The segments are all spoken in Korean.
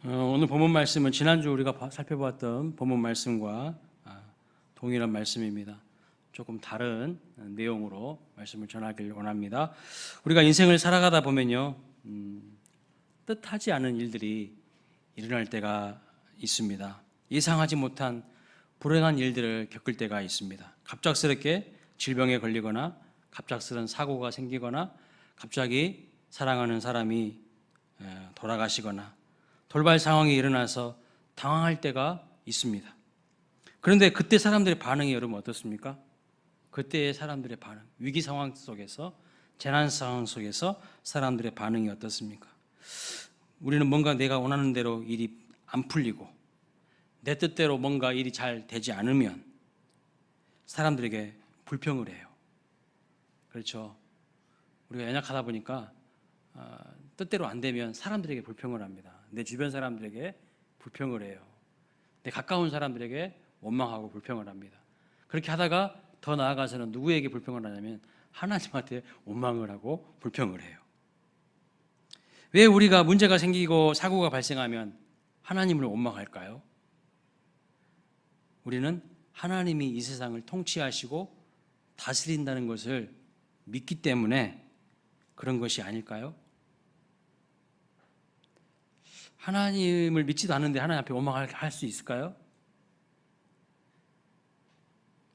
오늘 본문 말씀은 지난주 우리가 살펴보았던 본문 말씀과 동일한 말씀입니다. 조금 다른 내용으로 말씀을 전하길 원합니다. 우리가 인생을 살아가다 보면요, 뜻하지 않은 일들이 일어날 때가 있습니다. 예상하지 못한 불행한 일들을 겪을 때가 있습니다. 갑작스럽게 질병에 걸리거나 갑작스런 사고가 생기거나 갑자기 사랑하는 사람이 돌아가시거나 돌발 상황이 일어나서 당황할 때가 있습니다. 그런데 그때 사람들의 반응이 여러분 어떻습니까? 그때의 사람들의 반응, 위기 상황 속에서, 재난 상황 속에서 사람들의 반응이 어떻습니까? 우리는 뭔가 내가 원하는 대로 일이 안 풀리고 내 뜻대로 뭔가 일이 잘 되지 않으면 사람들에게 불평을 해요. 그렇죠? 우리가 연약하다 보니까 뜻대로 안 되면 사람들에게 불평을 합니다. 내 주변 사람들에게 불평을 해요. 내 가까운 사람들에게 원망하고 불평을 합니다. 그렇게 하다가 더 나아가서는 누구에게 불평을 하냐면 하나님한테 원망을 하고 불평을 해요. 왜 우리가 문제가 생기고 사고가 발생하면 하나님을 원망할까요? 우리는 하나님이 이 세상을 통치하시고 다스린다는 것을 믿기 때문에 그런 것이 아닐까요? 하나님을 믿지도 않는데 하나님 앞에 원망할 수 있을까요?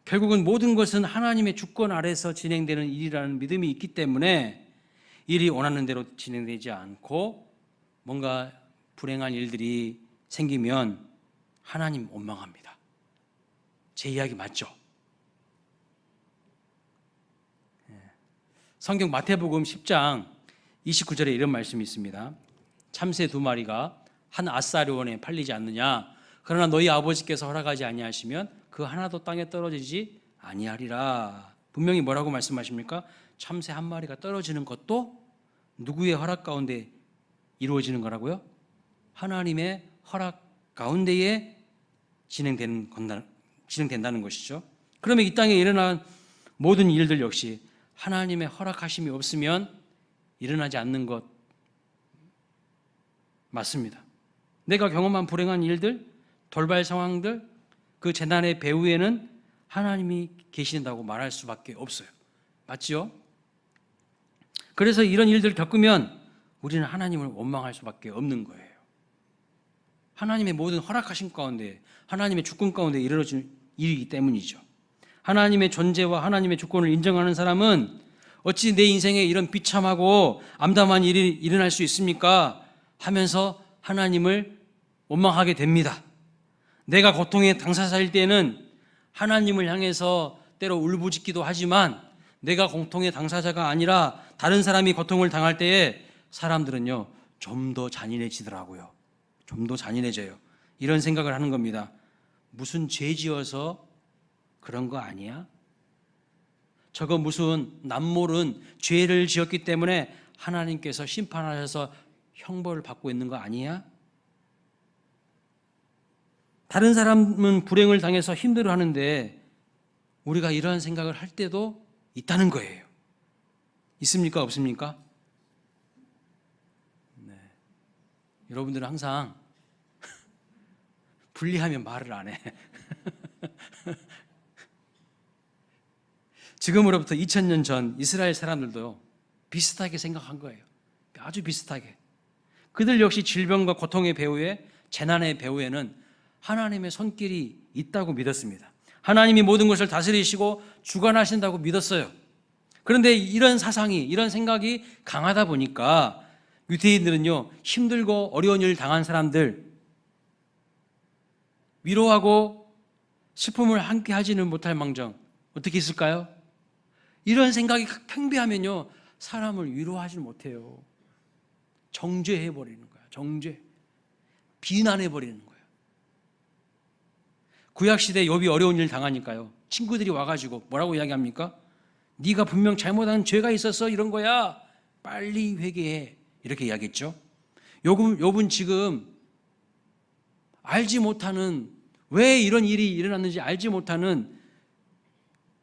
결국은 모든 것은 하나님의 주권 아래서 진행되는 일이라는 믿음이 있기 때문에 일이 원하는 대로 진행되지 않고 뭔가 불행한 일들이 생기면 하나님 원망합니다. 제 이야기 맞죠? 성경 마태복음 10장 29절에 이런 말씀이 있습니다. 참새 2마리가 한 아사리원에 팔리지 않느냐? 그러나 너희 아버지께서 허락하지 아니하시면 그 하나도 땅에 떨어지지 아니하리라. 분명히 뭐라고 말씀하십니까? 참새 1마리가 떨어지는 것도 누구의 허락 가운데 이루어지는 거라고요? 하나님의 허락 가운데에 진행된다는 것이죠. 그러면 이 땅에 일어난 모든 일들 역시 하나님의 허락하심이 없으면 일어나지 않는 것 맞습니다. 내가 경험한 불행한 일들, 돌발 상황들, 그 재난의 배후에는 하나님이 계신다고 말할 수밖에 없어요. 맞지요? 그래서 이런 일들을 겪으면 우리는 하나님을 원망할 수밖에 없는 거예요. 하나님의 모든 허락하심 가운데, 하나님의 주권 가운데 이루어지는 일이기 때문이죠. 하나님의 존재와 하나님의 주권을 인정하는 사람은 어찌 내 인생에 이런 비참하고 암담한 일이 일어날 수 있습니까? 하면서 하나님을 원망하게 됩니다. 내가 고통의 당사자일 때는 하나님을 향해서 때로 울부짖기도 하지만 내가 고통의 당사자가 아니라 다른 사람이 고통을 당할 때에 사람들은요, 좀 더 잔인해지더라고요. 좀 더 잔인해져요. 이런 생각을 하는 겁니다. 무슨 죄 지어서 그런 거 아니야? 저거 무슨 남모른 죄를 지었기 때문에 하나님께서 심판하셔서 형벌을 받고 있는 거 아니야? 다른 사람은 불행을 당해서 힘들어하는데 우리가 이러한 생각을 할 때도 있다는 거예요. 있습니까? 없습니까? 네. 여러분들은 항상 불리하면 말을 안 해. 지금으로부터 2000년 전 이스라엘 사람들도 비슷하게 생각한 거예요. 아주 비슷하게. 그들 역시 질병과 고통의 배후에, 재난의 배후에는 하나님의 손길이 있다고 믿었습니다. 하나님이 모든 것을 다스리시고 주관하신다고 믿었어요. 그런데 이런 사상이, 이런 생각이 강하다 보니까 유대인들은요, 힘들고 어려운 일을 당한 사람들 위로하고 슬픔을 함께 하지는 못할 망정 어떻게 있을까요? 이런 생각이 팽배하면요, 사람을 위로하지 못해요. 정죄해버리는 거야. 정죄. 비난해버리는 거예요. 구약시대 욥이 어려운 일 당하니까요, 친구들이 와가지고 뭐라고 이야기합니까? 네가 분명 잘못한 죄가 있어서 이런 거야. 빨리 회개해. 이렇게 이야기했죠. 욥은 지금 알지 못하는, 왜 이런 일이 일어났는지 알지 못하는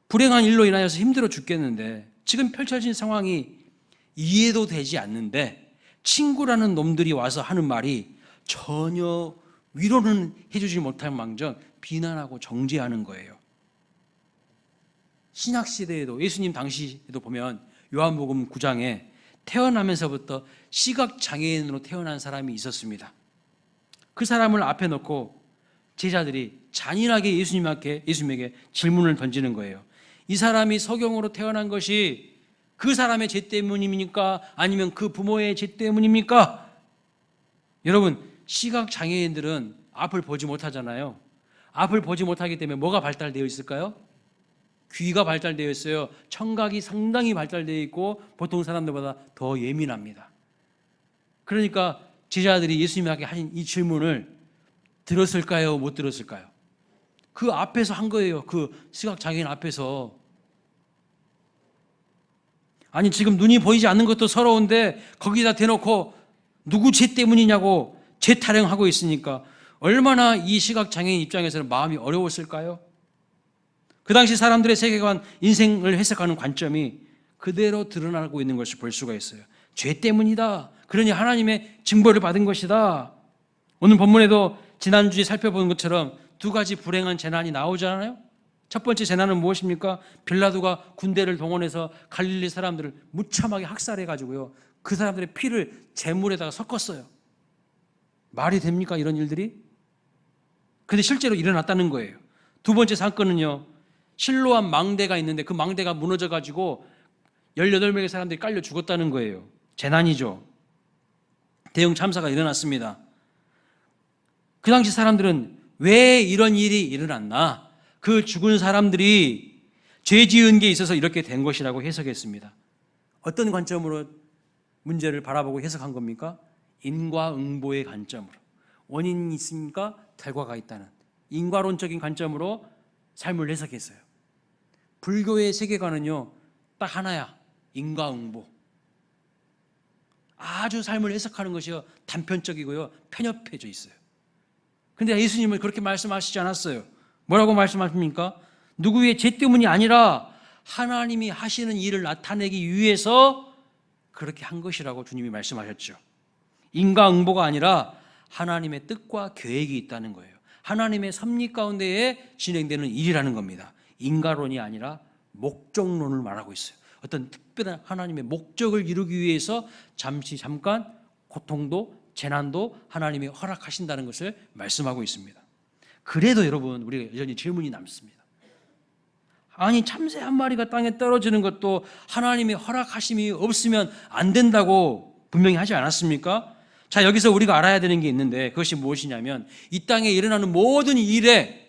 불행한 일로 인하여서 힘들어 죽겠는데 지금 펼쳐진 상황이 이해도 되지 않는데 친구라는 놈들이 와서 하는 말이 전혀 위로는 해주지 못할 망정 비난하고 정죄하는 거예요. 신약시대에도 예수님 당시에도 보면 요한복음 9장에 태어나면서부터 시각장애인으로 태어난 사람이 있었습니다. 그 사람을 앞에 놓고 제자들이 잔인하게 예수님에게 질문을 던지는 거예요. 이 사람이 석영으로 태어난 것이 그 사람의 죄 때문입니까? 아니면 그 부모의 죄 때문입니까? 여러분, 시각장애인들은 앞을 보지 못하잖아요. 앞을 보지 못하기 때문에 뭐가 발달되어 있을까요? 귀가 발달되어 있어요. 청각이 상당히 발달되어 있고 보통 사람들보다 더 예민합니다. 그러니까 제자들이 예수님에게 하신 이 질문을 들었을까요? 못 들었을까요? 그 앞에서 한 거예요. 그 시각장애인 앞에서. 아니, 지금 눈이 보이지 않는 것도 서러운데 거기다 대놓고 누구 죄 때문이냐고 죄 타령하고 있으니까 얼마나 이 시각장애인 입장에서는 마음이 어려웠을까요? 그 당시 사람들의 세계관, 인생을 해석하는 관점이 그대로 드러나고 있는 것을 볼 수가 있어요. 죄 때문이다. 그러니 하나님의 징벌을 받은 것이다. 오늘 본문에도 지난주에 살펴본 것처럼 두 가지 불행한 재난이 나오잖아요. 첫 번째 재난은 무엇입니까? 빌라도가 군대를 동원해서 갈릴리 사람들을 무참하게 학살해가지고요, 그 사람들의 피를 제물에다가 섞었어요. 말이 됩니까, 이런 일들이? 근데 실제로 일어났다는 거예요. 두 번째 사건은요, 실로암 망대가 있는데 그 망대가 무너져가지고 18명의 사람들이 깔려 죽었다는 거예요. 재난이죠. 대형 참사가 일어났습니다. 그 당시 사람들은 왜 이런 일이 일어났나? 그 죽은 사람들이 죄 지은 게 있어서 이렇게 된 것이라고 해석했습니다. 어떤 관점으로 문제를 바라보고 해석한 겁니까? 인과응보의 관점으로. 원인이 있으니까 결과가 있다는 인과론적인 관점으로 삶을 해석했어요. 불교의 세계관은요, 딱 하나야. 인과응보. 아주 삶을 해석하는 것이요, 단편적이고요, 편협해져 있어요. 근데 예수님은 그렇게 말씀하시지 않았어요. 뭐라고 말씀하십니까? 누구의 죄 때문이 아니라 하나님이 하시는 일을 나타내기 위해서 그렇게 한 것이라고 주님이 말씀하셨죠. 인과응보가 아니라 하나님의 뜻과 계획이 있다는 거예요. 하나님의 섭리 가운데에 진행되는 일이라는 겁니다. 인과론이 아니라 목적론을 말하고 있어요. 어떤 특별한 하나님의 목적을 이루기 위해서 잠깐 고통도 재난도 하나님이 허락하신다는 것을 말씀하고 있습니다. 그래도 여러분, 우리가 여전히 질문이 남습니다. 아니, 참새 한 마리가 땅에 떨어지는 것도 하나님의 허락하심이 없으면 안 된다고 분명히 하지 않았습니까? 자, 여기서 우리가 알아야 되는 게 있는데 그것이 무엇이냐면 이 땅에 일어나는 모든 일의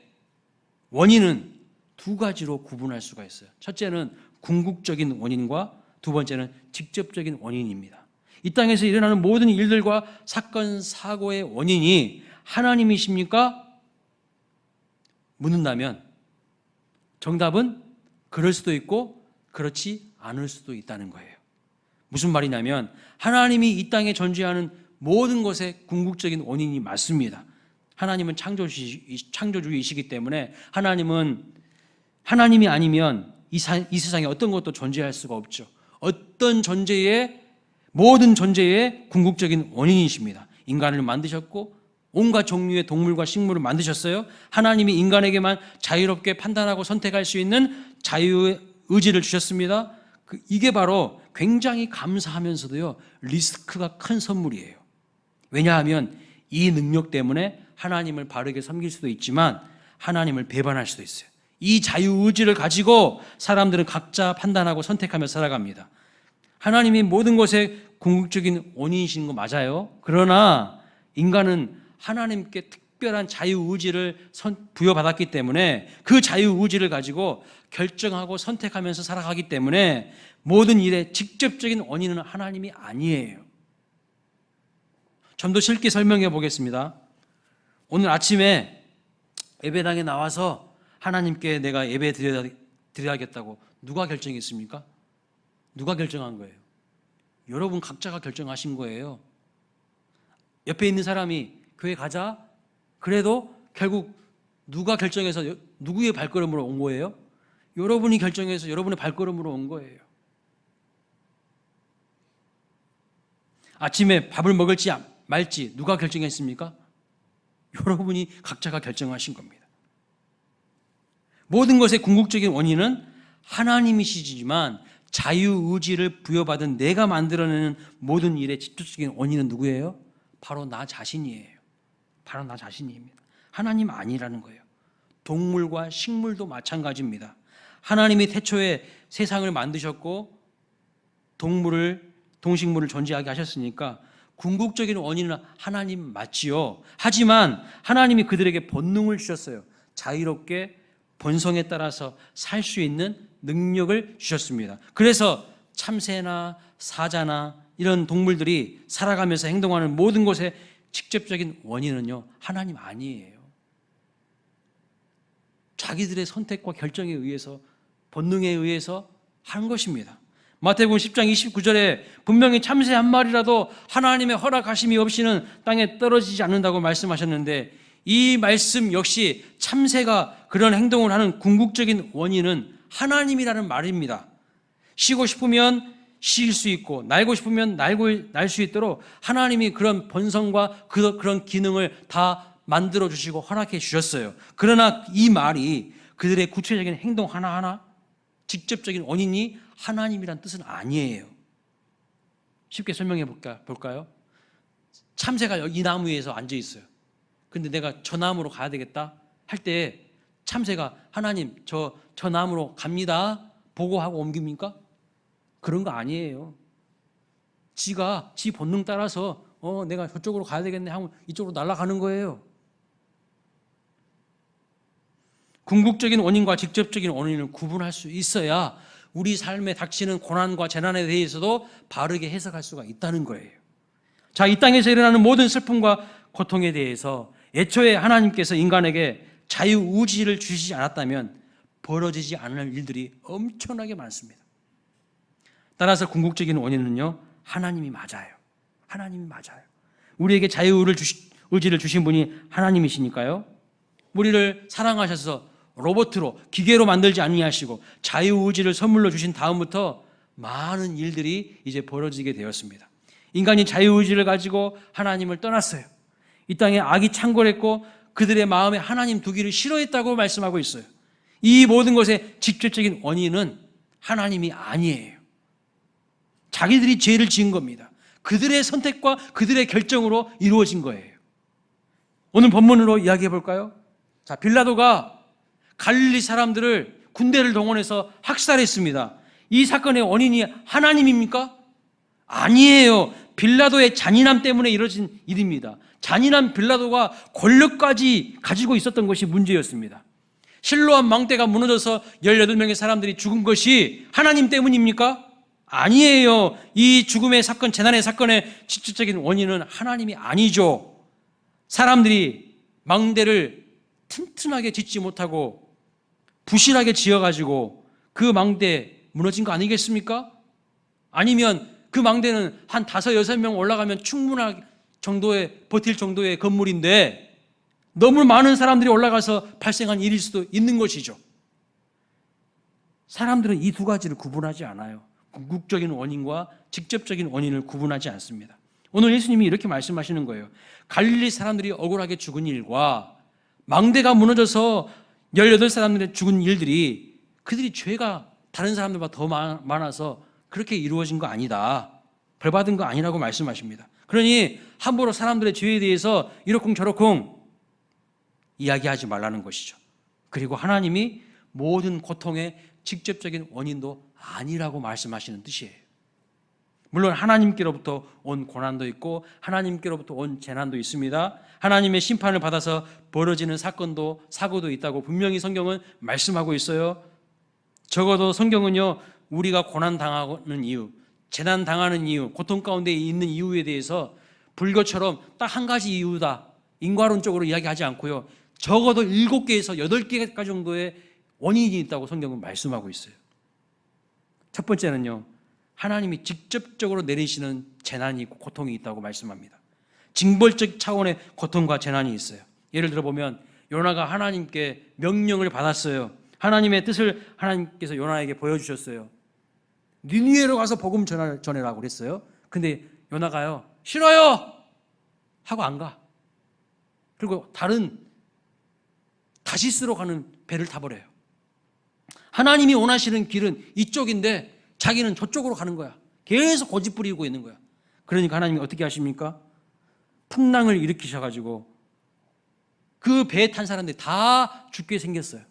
원인은 두 가지로 구분할 수가 있어요. 첫째는 궁극적인 원인과 두 번째는 직접적인 원인입니다. 이 땅에서 일어나는 모든 일들과 사건, 사고의 원인이 하나님이십니까? 묻는다면 정답은 그럴 수도 있고 그렇지 않을 수도 있다는 거예요. 무슨 말이냐면 하나님이 이 땅에 존재하는 모든 것의 궁극적인 원인이 맞습니다. 하나님은 창조주이시기 때문에 하나님이 아니면 이 세상에 어떤 것도 존재할 수가 없죠. 어떤 모든 존재의 궁극적인 원인이십니다. 인간을 만드셨고 온갖 종류의 동물과 식물을 만드셨어요. 하나님이 인간에게만 자유롭게 판단하고 선택할 수 있는 자유의 의지를 주셨습니다. 이게 바로 굉장히 감사하면서도요, 리스크가 큰 선물이에요. 왜냐하면 이 능력 때문에 하나님을 바르게 섬길 수도 있지만 하나님을 배반할 수도 있어요. 이 자유의지를 가지고 사람들은 각자 판단하고 선택하며 살아갑니다. 하나님이 모든 것의 궁극적인 원인이신 거 맞아요. 그러나 인간은 하나님께 특별한 자유의지를 부여받았기 때문에 그 자유의지를 가지고 결정하고 선택하면서 살아가기 때문에 모든 일의 직접적인 원인은 하나님이 아니에요. 좀 더 쉽게 설명해 보겠습니다. 오늘 아침에 예배당에 나와서 하나님께 내가 예배 드려야겠다고 누가 결정했습니까? 누가 결정한 거예요? 여러분 각자가 결정하신 거예요. 옆에 있는 사람이 교회 가자, 그래도 결국 누가 결정해서 누구의 발걸음으로 온 거예요? 여러분이 결정해서 여러분의 발걸음으로 온 거예요. 아침에 밥을 먹을지 말지 누가 결정했습니까? 여러분이 각자가 결정하신 겁니다. 모든 것의 궁극적인 원인은 하나님이시지만 자유의지를 부여받은 내가 만들어내는 모든 일의 직접적인 원인은 누구예요? 바로 나 자신이에요. 바로 나 자신입니다. 하나님 아니라는 거예요. 동물과 식물도 마찬가지입니다. 하나님이 태초에 세상을 만드셨고 동식물을 존재하게 하셨으니까 궁극적인 원인은 하나님 맞지요. 하지만 하나님이 그들에게 본능을 주셨어요. 자유롭게 본성에 따라서 살 수 있는 능력을 주셨습니다. 그래서 참새나 사자나 이런 동물들이 살아가면서 행동하는 모든 것의 직접적인 원인은요, 하나님 아니에요. 자기들의 선택과 결정에 의해서, 본능에 의해서 하는 것입니다. 마태복음 10장 29절에 분명히 참새 한 마리라도 하나님의 허락하심이 없이는 땅에 떨어지지 않는다고 말씀하셨는데, 이 말씀 역시 참새가 그런 행동을 하는 궁극적인 원인은 하나님이라는 말입니다. 쉬고 싶으면 쉴 수 있고 날고 싶으면 날 수 있도록 하나님이 그런 본성과 그런 기능을 다 만들어 주시고 허락해 주셨어요. 그러나 이 말이 그들의 구체적인 행동 하나하나 직접적인 원인이 하나님이란 뜻은 아니에요. 쉽게 설명해 볼까요? 참새가 이 나무 위에서 앉아 있어요. 근데 내가 저 나무로 가야 되겠다 할 때 참새가 하나님 저 나무로 갑니다 보고하고 옮깁니까? 그런 거 아니에요. 지가 지 본능 따라서 내가 저쪽으로 가야 되겠네 하면 이쪽으로 날아가는 거예요. 궁극적인 원인과 직접적인 원인을 구분할 수 있어야 우리 삶에 닥치는 고난과 재난에 대해서도 바르게 해석할 수가 있다는 거예요. 자, 이 땅에서 일어나는 모든 슬픔과 고통에 대해서 애초에 하나님께서 인간에게 자유의지를 주시지 않았다면 벌어지지 않을 일들이 엄청나게 많습니다. 따라서 궁극적인 원인은요, 하나님이 맞아요. 하나님이 맞아요. 우리에게 자유의지를 주신 분이 하나님이시니까요. 우리를 사랑하셔서 로봇으로 기계로 만들지 아니하시고 자유의지를 선물로 주신 다음부터 많은 일들이 이제 벌어지게 되었습니다. 인간이 자유의지를 가지고 하나님을 떠났어요. 이 땅에 악이 창궐했고 그들의 마음에 하나님 두기를 싫어했다고 말씀하고 있어요. 이 모든 것의 직접적인 원인은 하나님이 아니에요. 자기들이 죄를 지은 겁니다. 그들의 선택과 그들의 결정으로 이루어진 거예요. 오늘 본문으로 이야기해 볼까요? 자, 빌라도가 갈릴리 사람들을 군대를 동원해서 학살했습니다. 이 사건의 원인이 하나님입니까? 아니에요. 빌라도의 잔인함 때문에 이루어진 일입니다. 잔인한 빌라도가 권력까지 가지고 있었던 것이 문제였습니다. 실로암 망대가 무너져서 18명의 사람들이 죽은 것이 하나님 때문입니까? 아니에요. 이 죽음의 사건, 재난의 사건의 직접적인 원인은 하나님이 아니죠. 사람들이 망대를 튼튼하게 짓지 못하고 부실하게 지어가지고 그 망대 무너진 거 아니겠습니까? 아니면 그 망대는 한 5, 6명 올라가면 충분할 정도의 버틸 정도의 건물인데 너무 많은 사람들이 올라가서 발생한 일일 수도 있는 것이죠. 사람들은 이 두 가지를 구분하지 않아요. 궁극적인 원인과 직접적인 원인을 구분하지 않습니다. 오늘 예수님이 이렇게 말씀하시는 거예요. 갈릴리 사람들이 억울하게 죽은 일과 망대가 무너져서 18사람들이 죽은 일들이 그들이 죄가 다른 사람들보다 더 많아서 그렇게 이루어진 거 아니다. 벌 받은 거 아니라고 말씀하십니다. 그러니 함부로 사람들의 죄에 대해서 이러쿵저러쿵 이야기하지 말라는 것이죠. 그리고 하나님이 모든 고통의 직접적인 원인도 아니라고 말씀하시는 뜻이에요. 물론 하나님께로부터 온 고난도 있고 하나님께로부터 온 재난도 있습니다. 하나님의 심판을 받아서 벌어지는 사건도 사고도 있다고 분명히 성경은 말씀하고 있어요. 적어도 성경은요, 우리가 고난당하는 이유, 재난당하는 이유, 고통 가운데 있는 이유에 대해서 불교처럼 딱 한 가지 이유다, 인과론적으로 이야기하지 않고요, 적어도 7개에서 8개 정도의 원인이 있다고 성경은 말씀하고 있어요. 첫 번째는요, 하나님이 직접적으로 내리시는 재난이 있고 고통이 있다고 말씀합니다. 징벌적 차원의 고통과 재난이 있어요. 예를 들어 보면 요나가 하나님께 명령을 받았어요. 하나님의 뜻을 하나님께서 요나에게 보여주셨어요. 니느웨로 가서 복음 전해라고 그랬어요. 근데 요나가요, 싫어요. 하고 안 가. 그리고 다른 다시스로 가는 배를 타버려요. 하나님이 원하시는 길은 이쪽인데 자기는 저쪽으로 가는 거야. 계속 고집 부리고 있는 거야. 그러니까 하나님이 어떻게 하십니까? 풍랑을 일으키셔가지고 그 배에 탄 사람들이 다 죽게 생겼어요.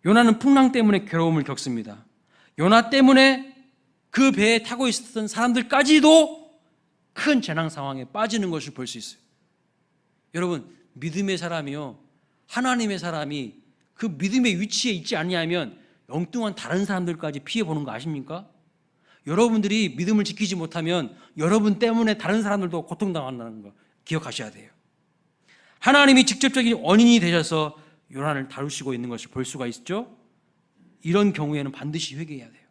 요나는 풍랑 때문에 괴로움을 겪습니다. 요나 때문에 그 배에 타고 있었던 사람들까지도 큰 재난 상황에 빠지는 것을 볼 수 있어요. 여러분, 믿음의 사람이요, 하나님의 사람이 그 믿음의 위치에 있지 않냐면 엉뚱한 다른 사람들까지 피해보는 거 아십니까? 여러분들이 믿음을 지키지 못하면 여러분 때문에 다른 사람들도 고통당한다는 거 기억하셔야 돼요. 하나님이 직접적인 원인이 되셔서 요나를 다루시고 있는 것을 볼 수가 있죠. 이런 경우에는 반드시 회개해야 돼요.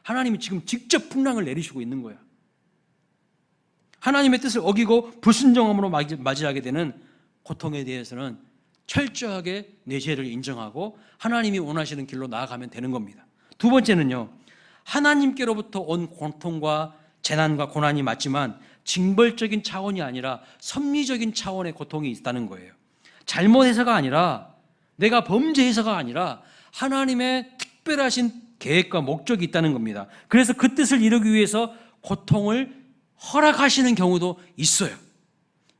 하나님이 지금 직접 풍랑을 내리시고 있는 거야. 하나님의 뜻을 어기고 불순종함으로 맞이하게 되는 고통에 대해서는 철저하게 내 죄를 인정하고 하나님이 원하시는 길로 나아가면 되는 겁니다. 두 번째는요, 하나님께로부터 온 고통과 재난과 고난이 맞지만 징벌적인 차원이 아니라 섭리적인 차원의 고통이 있다는 거예요. 잘못해서가 아니라, 내가 범죄해서가 아니라 하나님의 특별하신 계획과 목적이 있다는 겁니다. 그래서 그 뜻을 이루기 위해서 고통을 허락하시는 경우도 있어요.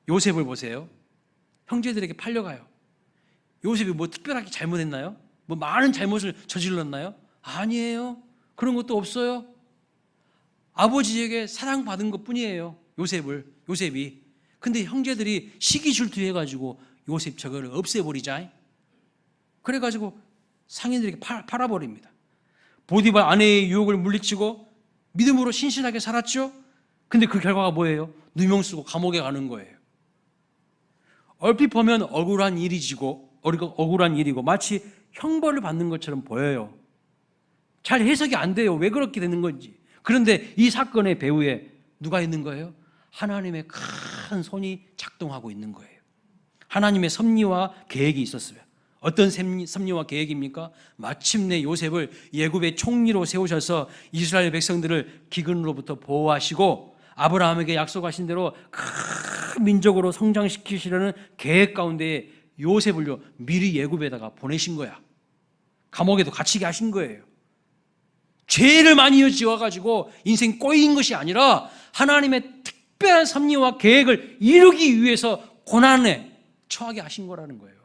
요셉을 보세요. 형제들에게 팔려가요. 요셉이 뭐 특별하게 잘못했나요? 뭐 많은 잘못을 저질렀나요? 아니에요. 그런 것도 없어요. 아버지에게 사랑받은 것뿐이에요. 요셉이. 근데 형제들이 시기 질투해가지고 요셉 저거를 없애버리자. 그래가지고 상인들에게 팔아버립니다. 보디발 아내의 유혹을 물리치고 믿음으로 신실하게 살았죠. 근데 그 결과가 뭐예요? 누명 쓰고 감옥에 가는 거예요. 얼핏 보면 억울한 일이고 마치 형벌을 받는 것처럼 보여요. 잘 해석이 안 돼요. 왜 그렇게 되는 건지. 그런데 이 사건의 배후에 누가 있는 거예요? 하나님의 큰 손이 작동하고 있는 거예요. 하나님의 섭리와 계획이 있었어요. 어떤 섭리와 계획입니까? 마침내 요셉을 애굽의 총리로 세우셔서 이스라엘 백성들을 기근으로부터 보호하시고 아브라함에게 약속하신 대로 큰 민족으로 성장시키시려는 계획 가운데 요셉을요 미리 애굽에다가 보내신 거야. 감옥에도 갇히게 하신 거예요. 죄를 많이 지어가지고 인생 꼬인 것이 아니라 하나님의 특별한 섭리와 계획을 이루기 위해서 고난에 처하게 하신 거라는 거예요.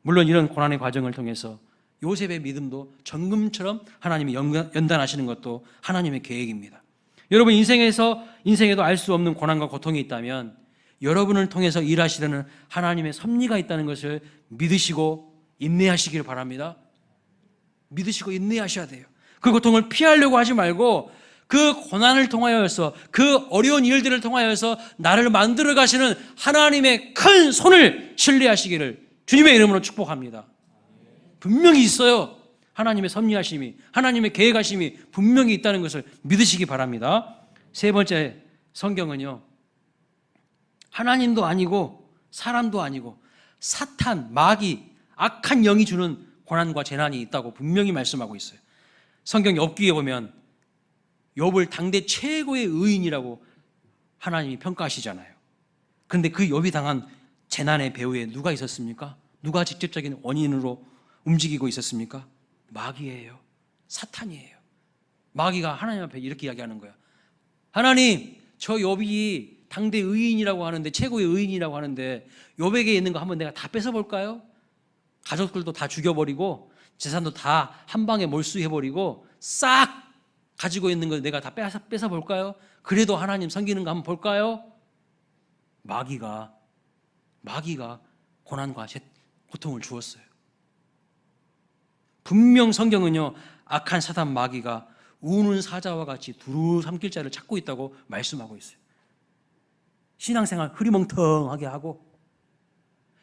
물론 이런 고난의 과정을 통해서 요셉의 믿음도 정금처럼 하나님이 연단하시는 것도 하나님의 계획입니다. 여러분 인생에도 알 수 없는 고난과 고통이 있다면 여러분을 통해서 일하시려는 하나님의 섭리가 있다는 것을 믿으시고 인내하시길 바랍니다. 믿으시고 인내하셔야 돼요. 그 고통을 피하려고 하지 말고 그 고난을 통하여서 그 어려운 일들을 통하여서 나를 만들어 가시는 하나님의 큰 손을 신뢰하시기를 주님의 이름으로 축복합니다. 분명히 있어요. 하나님의 섭리하심이, 하나님의 계획하심이 분명히 있다는 것을 믿으시기 바랍니다. 세 번째, 성경은요 하나님도 아니고 사람도 아니고 사탄, 마귀, 악한 영이 주는 고난과 재난이 있다고 분명히 말씀하고 있어요. 성경 욥기에 보면 욥을 당대 최고의 의인이라고 하나님이 평가하시잖아요. 그런데 그 욥이 당한 재난의 배후에 누가 있었습니까? 누가 직접적인 원인으로 움직이고 있었습니까? 마귀예요. 사탄이에요. 마귀가 하나님 앞에 이렇게 이야기하는 거야. 하나님, 저 욥이 당대 의인이라고 하는데, 최고의 의인이라고 하는데 욥에게 있는 거 한번 내가 다 뺏어볼까요? 가족들도 다 죽여버리고 재산도 다 한 방에 몰수해버리고 싹 가지고 있는 걸 내가 다 뺏어볼까요? 그래도 하나님 섬기는 거 한번 볼까요? 마귀가 고난과 고통을 주었어요. 분명 성경은요 악한 사단 마귀가 우는 사자와 같이 두루 삼킬 자를 찾고 있다고 말씀하고 있어요. 신앙생활 흐리멍텅하게 하고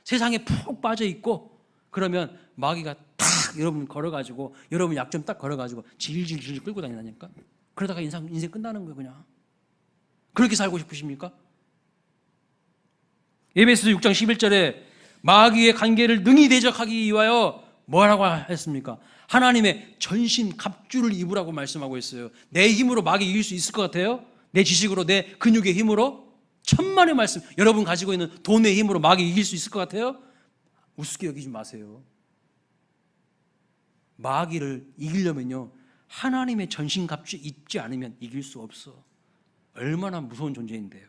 세상에 푹 빠져 있고 그러면 마귀가 탁 여러분 걸어가지고 여러분 약점 딱 걸어가지고 질질질 끌고 다니다니까. 그러다가 인생 끝나는 거예요. 그냥 그렇게 살고 싶으십니까? 에베소서 6장 11절에 마귀의 관계를 능히 대적하기 위하여 뭐라고 했습니까? 하나님의 전신 갑주를 입으라고 말씀하고 있어요. 내 힘으로 마귀 이길 수 있을 것 같아요? 내 지식으로, 내 근육의 힘으로, 천만의 말씀, 여러분 가지고 있는 돈의 힘으로 마귀 이길 수 있을 것 같아요? 우습게 여기지 마세요. 마귀를 이기려면요, 하나님의 전신갑주 입지 않으면 이길 수 없어. 얼마나 무서운 존재인데요.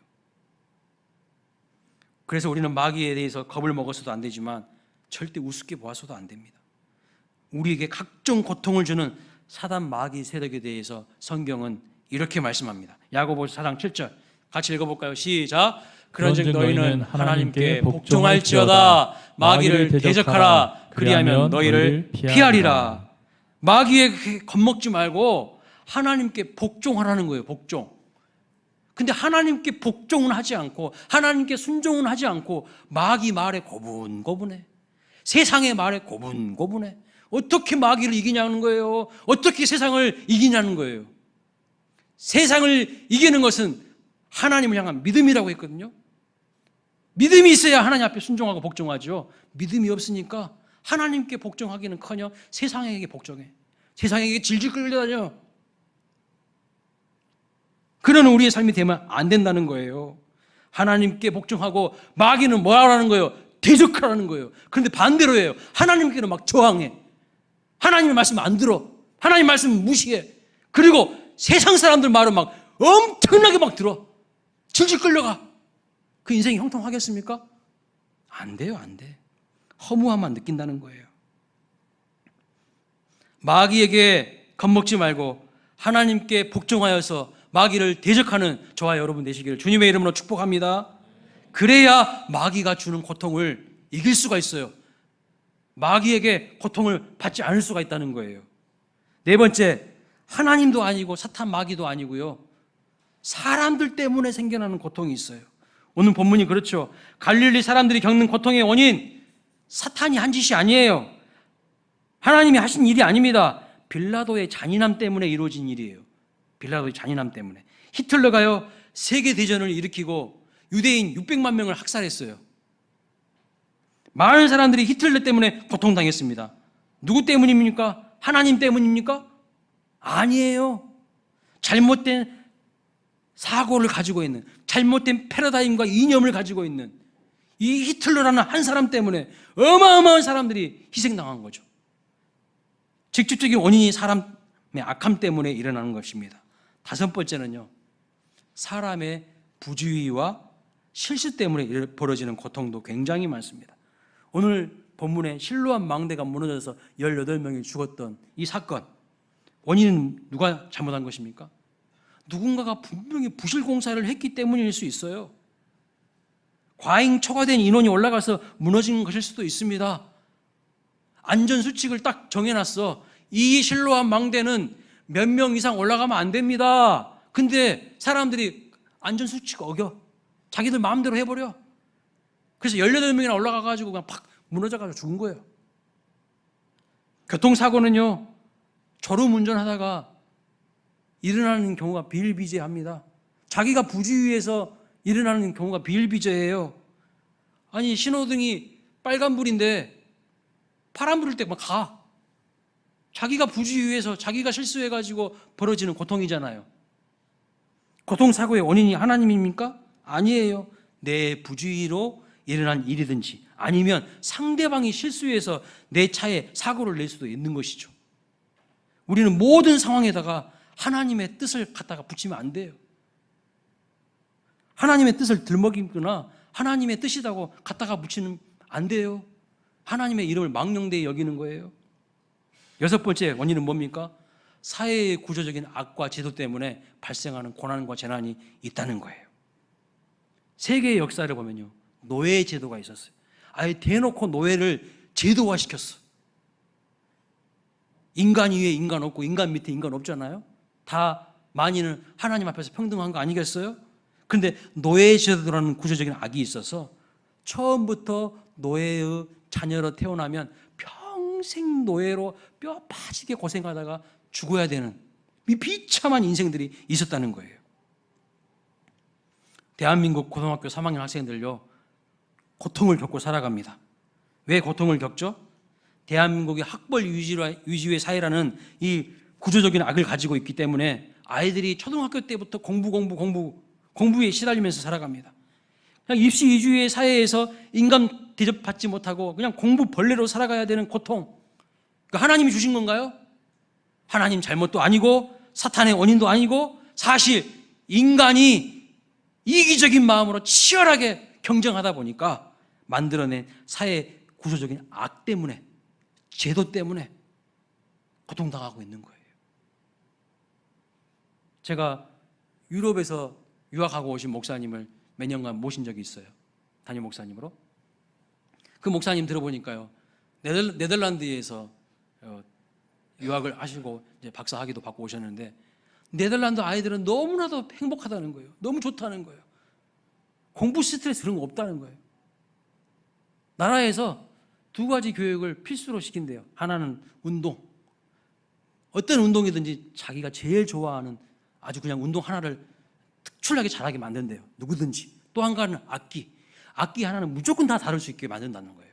그래서 우리는 마귀에 대해서 겁을 먹어서도 안 되지만 절대 우습게 보아서도 안 됩니다. 우리에게 각종 고통을 주는 사단 마귀 세력에 대해서 성경은 이렇게 말씀합니다. 야고보서 4장 7절 같이 읽어볼까요? 시작. 그런즉 너희는 하나님께 복종할지어다. 마귀를 대적하라. 그리하면 너희를 피하리라. 마귀에 겁먹지 말고 하나님께 복종하라는 거예요. 복종. 근데 하나님께 복종은 하지 않고, 하나님께 순종은 하지 않고 마귀 말에 고분고분해. 세상의 말에 고분고분해. 어떻게 마귀를 이기냐는 거예요. 어떻게 세상을 이기냐는 거예요. 세상을 이기는 것은 하나님을 향한 믿음이라고 했거든요. 믿음이 있어야 하나님 앞에 순종하고 복종하죠. 믿음이 없으니까 하나님께 복종하기는커녕 세상에게 복종해. 세상에게 질질 끌려다녀. 그런 우리의 삶이 되면 안 된다는 거예요. 하나님께 복종하고 마귀는 뭐라는 거예요? 대적하라는 거예요. 그런데 반대로 해요. 하나님께는 막 저항해. 하나님의 말씀 안 들어. 하나님 말씀 무시해. 그리고 세상 사람들 말은 막 엄청나게 막 들어. 질질 끌려가. 그 인생이 형통하겠습니까? 안 돼요, 안 돼. 허무함만 느낀다는 거예요. 마귀에게 겁먹지 말고 하나님께 복종하여서 마귀를 대적하는 저와 여러분 되시기를 주님의 이름으로 축복합니다. 그래야 마귀가 주는 고통을 이길 수가 있어요. 마귀에게 고통을 받지 않을 수가 있다는 거예요. 네 번째, 하나님도 아니고 사탄 마귀도 아니고요, 사람들 때문에 생겨나는 고통이 있어요. 오늘 본문이 그렇죠. 갈릴리 사람들이 겪는 고통의 원인, 사탄이 한 짓이 아니에요. 하나님이 하신 일이 아닙니다. 빌라도의 잔인함 때문에 이루어진 일이에요. 빌라도의 잔인함 때문에. 히틀러가요, 세계대전을 일으키고 유대인 600만 명을 학살했어요. 많은 사람들이 히틀러 때문에 고통당했습니다. 누구 때문입니까? 하나님 때문입니까? 아니에요. 잘못된 사고를 가지고 있는, 잘못된 패러다임과 이념을 가지고 있는 이 히틀러라는 한 사람 때문에 어마어마한 사람들이 희생당한 거죠. 직접적인 원인이 사람의 악함 때문에 일어나는 것입니다. 다섯 번째는요, 사람의 부주의와 실수 때문에 벌어지는 고통도 굉장히 많습니다. 오늘 본문에 실로암 망대가 무너져서 18명이 죽었던 이 사건, 원인은 누가 잘못한 것입니까? 누군가가 분명히 부실공사를 했기 때문일 수 있어요. 과잉 초과된 인원이 올라가서 무너진 것일 수도 있습니다. 안전수칙을 딱 정해놨어. 이 실로암 망대는 몇 명 이상 올라가면 안 됩니다. 근데 사람들이 안전수칙 어겨. 자기들 마음대로 해버려. 그래서 18명이나 올라가가지고 그냥 팍 무너져가지고 죽은 거예요. 교통사고는요, 졸음운전하다가 일어나는 경우가 비일비재합니다. 자기가 부주의해서 일어나는 경우가 비일비재해요. 아니, 신호등이 빨간불인데 파란불일 때 막 가. 자기가 부주의해서, 자기가 실수해가지고 벌어지는 고통이잖아요. 교통사고의 원인이 하나님입니까? 아니에요. 내 부주의로 일어난 일이든지 아니면 상대방이 실수해서 내 차에 사고를 낼 수도 있는 것이죠. 우리는 모든 상황에다가 하나님의 뜻을 갖다가 붙이면 안 돼요. 하나님의 뜻을 들먹이거나 하나님의 뜻이라고 갖다가 붙이면 안 돼요. 하나님의 이름을 망령되이 여기는 거예요. 여섯 번째 원인은 뭡니까? 사회의 구조적인 악과 제도 때문에 발생하는 고난과 재난이 있다는 거예요. 세계의 역사를 보면요, 노예 제도가 있었어요. 아예 대놓고 노예를 제도화시켰어. 인간 위에 인간 없고 인간 밑에 인간 없잖아요. 다 만인은 하나님 앞에서 평등한 거 아니겠어요? 그런데 노예 제도라는 구조적인 악이 있어서 처음부터 노예의 자녀로 태어나면 평생 노예로 뼈 빠지게 고생하다가 죽어야 되는 이 비참한 인생들이 있었다는 거예요. 대한민국 고등학교 3학년 학생들요, 고통을 겪고 살아갑니다. 왜 고통을 겪죠? 대한민국이 학벌 위주의 사회라는 이 구조적인 악을 가지고 있기 때문에 아이들이 초등학교 때부터 공부에 시달리면서 살아갑니다. 그냥 입시 이주의 사회에서 인간 대접받지 못하고 그냥 공부 벌레로 살아가야 되는 고통. 하나님이 주신 건가요? 하나님 잘못도 아니고 사탄의 원인도 아니고 사실 인간이 이기적인 마음으로 치열하게 경쟁하다 보니까 만들어낸 사회 구조적인 악 때문에, 제도 때문에 고통당하고 있는 거예요. 제가 유럽에서 유학하고 오신 목사님을 몇 년간 모신 적이 있어요. 담임 목사님으로. 그 목사님 들어보니까요, 네덜란드에서 유학을 하시고 이제 박사 학위도 받고 오셨는데 네덜란드 아이들은 너무나도 행복하다는 거예요. 너무 좋다는 거예요. 공부 스트레스 그런 거 없다는 거예요. 나라에서 두 가지 교육을 필수로 시킨대요. 하나는 운동. 어떤 운동이든지 자기가 제일 좋아하는 아주 그냥 운동 하나를 특출나게 잘하게 만든대요. 누구든지. 또 한 가지는 악기. 악기 하나는 무조건 다 다룰 수 있게 만든다는 거예요.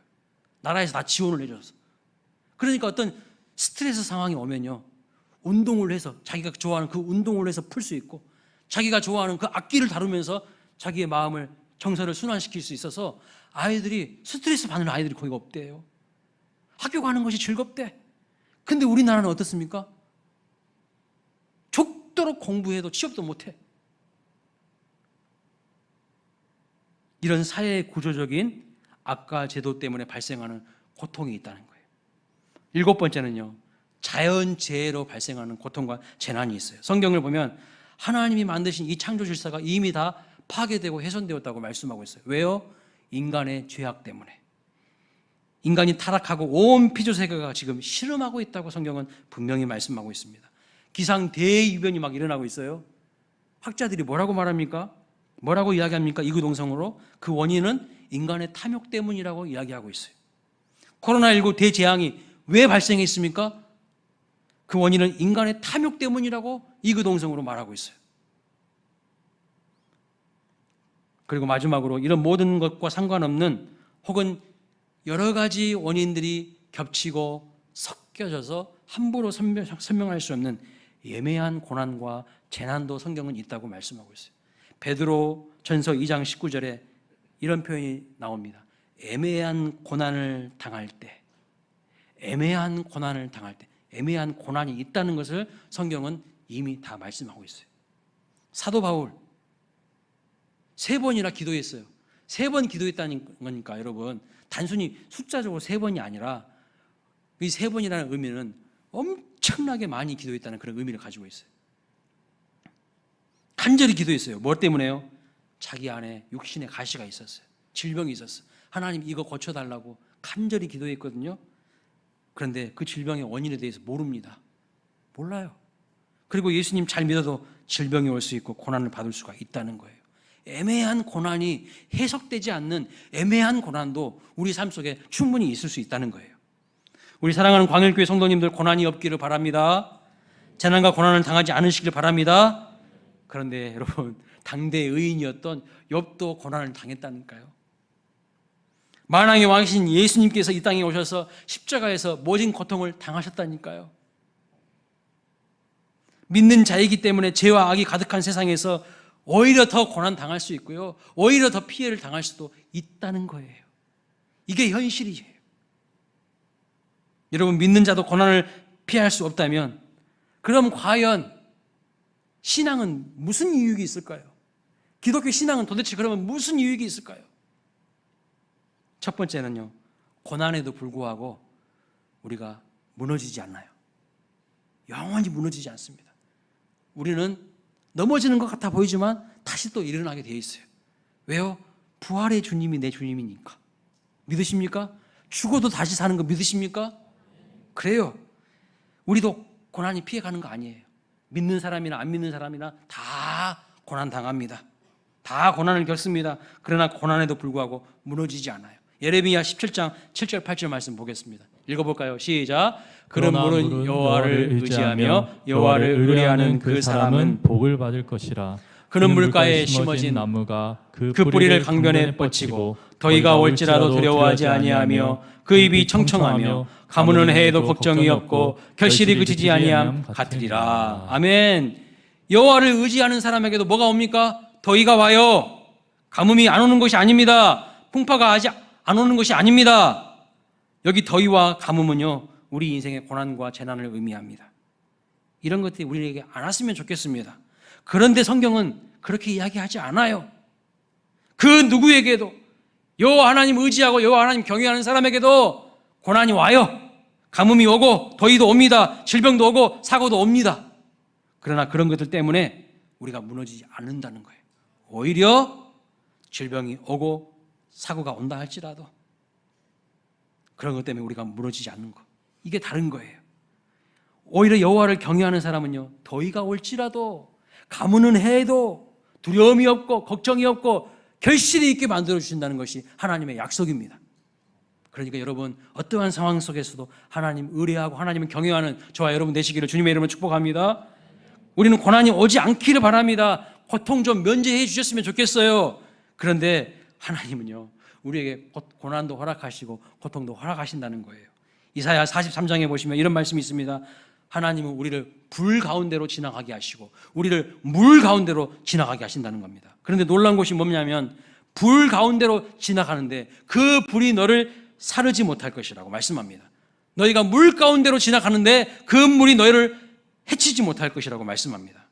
나라에서 다 지원을 해줘서. 그러니까 어떤 스트레스 상황이 오면요, 운동을 해서 자기가 좋아하는 그 운동을 해서 풀 수 있고 자기가 좋아하는 그 악기를 다루면서 자기의 마음을, 정서를 순환시킬 수 있어서 아이들이 스트레스 받는 아이들이 거의 없대요. 학교 가는 것이 즐겁대. 근데 우리나라는 어떻습니까? 죽도록 공부해도 취업도 못해. 이런 사회 구조적인 악과 제도 때문에 발생하는 고통이 있다는 거예요. 7번째는요, 자연재해로 발생하는 고통과 재난이 있어요. 성경을 보면 하나님이 만드신 이 창조 질서가 이미 다 파괴되고 훼손되었다고 말씀하고 있어요. 왜요? 인간의 죄악 때문에. 인간이 타락하고 온 피조세계가 지금 실험하고 있다고 성경은 분명히 말씀하고 있습니다. 기상 대이변이 막 일어나고 있어요. 학자들이 뭐라고 말합니까? 뭐라고 이야기합니까? 이구동성으로 그 원인은 인간의 탐욕 때문이라고 이야기하고 있어요. 코로나19 대재앙이 왜 발생했습니까? 그 원인은 인간의 탐욕 때문이라고 이구동성으로 말하고 있어요. 그리고 마지막으로 이런 모든 것과 상관없는 혹은 여러 가지 원인들이 겹치고 섞여져서 함부로 설명할 수 없는 예매한 고난과 재난도 성경은 있다고 말씀하고 있어요. 베드로 전서 2장 19절에 이런 표현이 나옵니다. 애매한 고난을 당할 때, 애매한 고난을 당할 때, 애매한 고난이 있다는 것을 성경은 이미 다 말씀하고 있어요. 사도 바울 3번이나 기도했어요. 3번 기도했다는 거니까 여러분, 단순히 숫자적으로 3번이 아니라 이 3번이라는 의미는 엄청나게 많이 기도했다는 그런 의미를 가지고 있어요. 간절히 기도했어요. 뭐 때문에요? 자기 안에 육신의 가시가 있었어요. 질병이 있었어요. 하나님 이거 고쳐달라고 간절히 기도했거든요. 그런데 그 질병의 원인에 대해서 모릅니다. 몰라요. 그리고 예수님 잘 믿어도 질병이 올 수 있고 고난을 받을 수가 있다는 거예요. 애매한 고난이 해석되지 않는 애매한 고난도 우리 삶 속에 충분히 있을 수 있다는 거예요. 우리 사랑하는 광일교회 성도님들, 고난이 없기를 바랍니다. 재난과 고난을 당하지 않으시길 바랍니다. 그런데 여러분, 당대 의인이었던 욥도 고난을 당했다니까요. 만왕의 왕이신 예수님께서 이 땅에 오셔서 십자가에서 모진 고통을 당하셨다니까요. 믿는 자이기 때문에 죄와 악이 가득한 세상에서 오히려 더 고난 당할 수 있고요, 오히려 더 피해를 당할 수도 있다는 거예요. 이게 현실이에요. 여러분, 믿는 자도 고난을 피할 수 없다면 그럼 과연 신앙은 무슨 유익이 있을까요? 기독교 신앙은 도대체 그러면 무슨 유익이 있을까요? 첫 번째는요, 고난에도 불구하고 우리가 무너지지 않아요. 영원히 무너지지 않습니다. 우리는 넘어지는 것 같아 보이지만 다시 또 일어나게 되어 있어요. 왜요? 부활의 주님이 내 주님이니까. 믿으십니까? 죽어도 다시 사는 거 믿으십니까? 그래요. 우리도 고난이 피해가는 거 아니에요. 믿는 사람이나 안 믿는 사람이나 다 고난 당합니다. 다 고난을 겪습니다. 그러나 고난에도 불구하고 무너지지 않아요. 예레미야 17장 7절 8절 말씀 보겠습니다. 읽어볼까요? 시작. 그런 물은 여호와를 의지하며 여호와를 의뢰하는 그 사람은 복을 받을 것이라. 그는 물가에 심어진 나무가 그 뿌리를 강변에 뻗치고 더위가 올지라도 두려워하지 아니하며 그 입이 청청하며 가무는 해에도 걱정이 없고 결실이 그치지 아니함 같으리라. 아멘. 여호와를 의지하는 사람에게도 뭐가 옵니까? 더위가 와요. 가뭄이 안 오는 것이 아닙니다. 풍파가 아직 안 오는 것이 아닙니다. 여기 더위와 가뭄은요, 우리 인생의 고난과 재난을 의미합니다. 이런 것들이 우리에게 안 왔으면 좋겠습니다. 그런데 성경은 그렇게 이야기하지 않아요. 그 누구에게도, 여호와 하나님 의지하고 여호와 하나님 경외하는 사람에게도 고난이 와요. 가뭄이 오고 더위도 옵니다. 질병도 오고 사고도 옵니다. 그러나 그런 것들 때문에 우리가 무너지지 않는다는 거예요. 오히려 질병이 오고 사고가 온다 할지라도 그런 것 때문에 우리가 무너지지 않는 것, 이게 다른 거예요. 오히려 여호와를 경외하는 사람은요, 더위가 올지라도 가뭄은 해도 두려움이 없고 걱정이 없고 결실이 있게 만들어주신다는 것이 하나님의 약속입니다. 그러니까 여러분, 어떠한 상황 속에서도 하나님 의뢰하고 하나님을 경외하는 저와 여러분 되시기를 주님의 이름으로 축복합니다. 우리는 고난이 오지 않기를 바랍니다. 고통 좀 면제해 주셨으면 좋겠어요. 그런데 하나님은요, 우리에게 고난도 허락하시고 고통도 허락하신다는 거예요. 이사야 43장에 보시면 이런 말씀이 있습니다. 하나님은 우리를 불 가운데로 지나가게 하시고 우리를 물 가운데로 지나가게 하신다는 겁니다. 그런데 놀라운 것이 뭐냐면 불 가운데로 지나가는데 그 불이 너를 사르지 못할 것이라고 말씀합니다. 너희가 물 가운데로 지나가는데 그 물이 너희를 해치지 못할 것이라고 말씀합니다.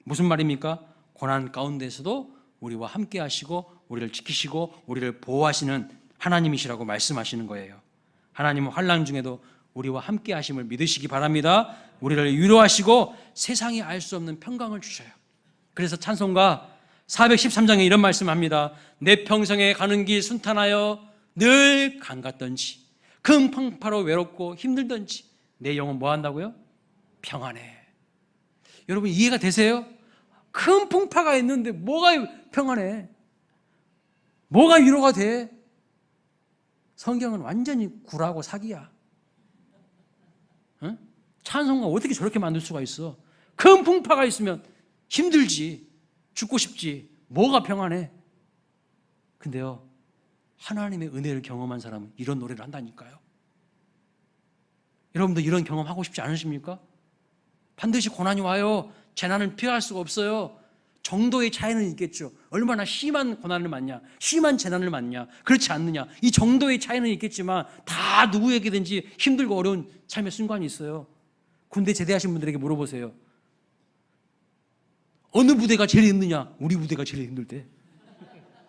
무슨 말입니까? 고난 가운데서도 우리와 함께 하시고 우리를 지키시고 우리를 보호하시는 하나님이시라고 말씀하시는 거예요. 하나님은 환난 중에도 우리와 함께 하심을 믿으시기 바랍니다. 우리를 위로하시고 세상이 알 수 없는 평강을 주셔요. 그래서 찬송가 413장에 이런 말씀합니다. 내 평생에 가는 길 순탄하여 늘 강 같던지 큰 풍파로 외롭고 힘들던지 내 영혼 뭐 한다고요? 평안해. 여러분 이해가 되세요? 큰 풍파가 있는데 뭐가 평안해? 뭐가 위로가 돼? 성경은 완전히 굴하고 사기야. 응? 찬송가 어떻게 저렇게 만들 수가 있어? 큰 풍파가 있으면 힘들지, 죽고 싶지, 뭐가 평안해? 근데요, 하나님의 은혜를 경험한 사람은 이런 노래를 한다니까요. 여러분도 이런 경험하고 싶지 않으십니까? 반드시 고난이 와요. 재난을 피할 수가 없어요. 정도의 차이는 있겠죠. 얼마나 심한 고난을 맞냐, 심한 재난을 맞냐, 그렇지 않느냐, 이 정도의 차이는 있겠지만 다 누구에게든지 힘들고 어려운 삶의 순간이 있어요. 군대 제대하신 분들에게 물어보세요. 어느 부대가 제일 힘드냐? 우리 부대가 제일 힘들 때.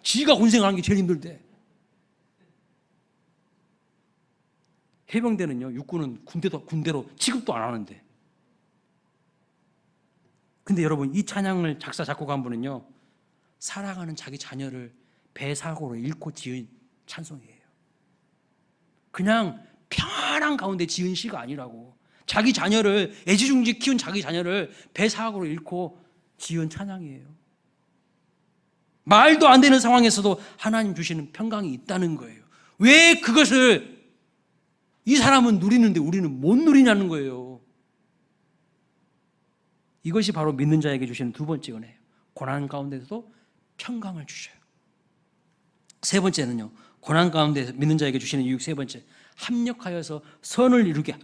지가 군생활 하는 게 제일 힘들 때. 해병대는요, 육군은 군대로 취급도 안 하는데. 근데 여러분, 이 찬양을 작사 작곡한 분은요, 사랑하는 자기 자녀를 배사고로 잃고 지은 찬송이에요. 그냥 평안한 가운데 지은 시가 아니라고. 자기 자녀를, 애지중지 키운 자기 자녀를 배사고로 잃고 지은 찬양이에요. 말도 안 되는 상황에서도 하나님 주시는 평강이 있다는 거예요. 왜 그것을 이 사람은 누리는데 우리는 못 누리냐는 거예요. 이것이 바로 믿는 자에게 주시는 두 번째 은혜예요. 고난 가운데서도 평강을 주셔요. 세 번째는요, 고난 가운데 믿는 자에게 주시는 유익 세 번째, 합력하여서 선을 이루게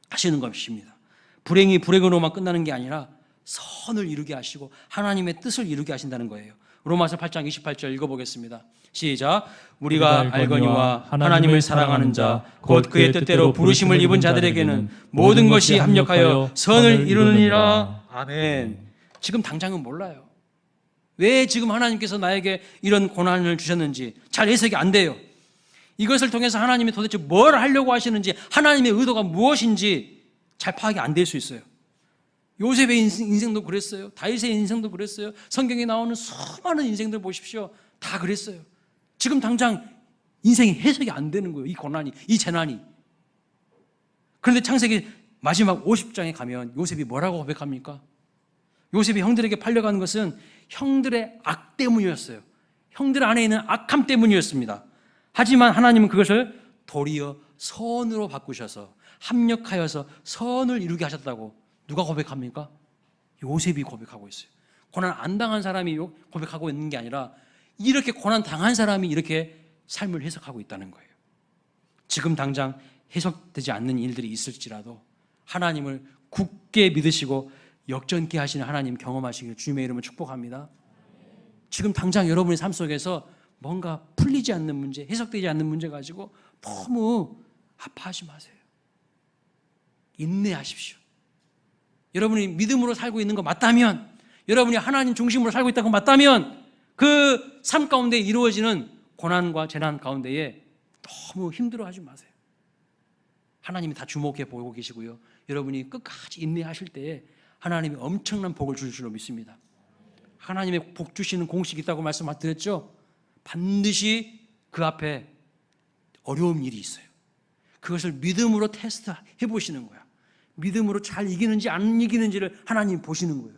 하시는 것입니다. 불행이 불행으로만 끝나는 게 아니라 선을 이루게 하시고 하나님의 뜻을 이루게 하신다는 거예요. 로마서 8장 28절 읽어보겠습니다. 시작. 우리가 알거니와 하나님을 사랑하는 자 곧 그의 뜻대로 부르심을 입은 자들에게는 모든 것이 합력하여 선을 이루느니라. 아멘. 지금 당장은 몰라요. 왜 지금 하나님께서 나에게 이런 고난을 주셨는지 잘 해석이 안 돼요. 이것을 통해서 하나님이 도대체 뭘 하려고 하시는지, 하나님의 의도가 무엇인지 잘 파악이 안 될 수 있어요. 요셉의 인생도 그랬어요. 다윗의 인생도 그랬어요. 성경에 나오는 수많은 인생들 보십시오. 다 그랬어요. 지금 당장 인생이 해석이 안 되는 거예요. 이 고난이, 이 재난이. 그런데 창세기 마지막 50장에 가면 요셉이 뭐라고 고백합니까? 요셉이 형들에게 팔려가는 것은 형들의 악 때문이었어요. 형들 안에 있는 악함 때문이었습니다. 하지만 하나님은 그것을 도리어 선으로 바꾸셔서 합력하여서 선을 이루게 하셨다고 누가 고백합니까? 요셉이 고백하고 있어요. 고난 안 당한 사람이 고백하고 있는 게 아니라 이렇게 고난 당한 사람이 이렇게 삶을 해석하고 있다는 거예요. 지금 당장 해석되지 않는 일들이 있을지라도 하나님을 굳게 믿으시고 역전케 하시는 하나님 경험하시길 주님의 이름으로 축복합니다. 지금 당장 여러분의 삶 속에서 뭔가 풀리지 않는 문제, 해석되지 않는 문제 가지고 너무 아파하지 마세요. 인내하십시오. 여러분이 믿음으로 살고 있는 거 맞다면, 여러분이 하나님 중심으로 살고 있다고 맞다면 그 삶 가운데 이루어지는 고난과 재난 가운데에 너무 힘들어하지 마세요. 하나님이 다 주목해 보고 계시고요. 여러분이 끝까지 인내하실 때에 하나님이 엄청난 복을 주실 줄로 믿습니다. 하나님의 복 주시는 공식이 있다고 말씀드렸죠. 반드시 그 앞에 어려운 일이 있어요. 그것을 믿음으로 테스트해 보시는 거야. 믿음으로 잘 이기는지 안 이기는지를 하나님 보시는 거예요.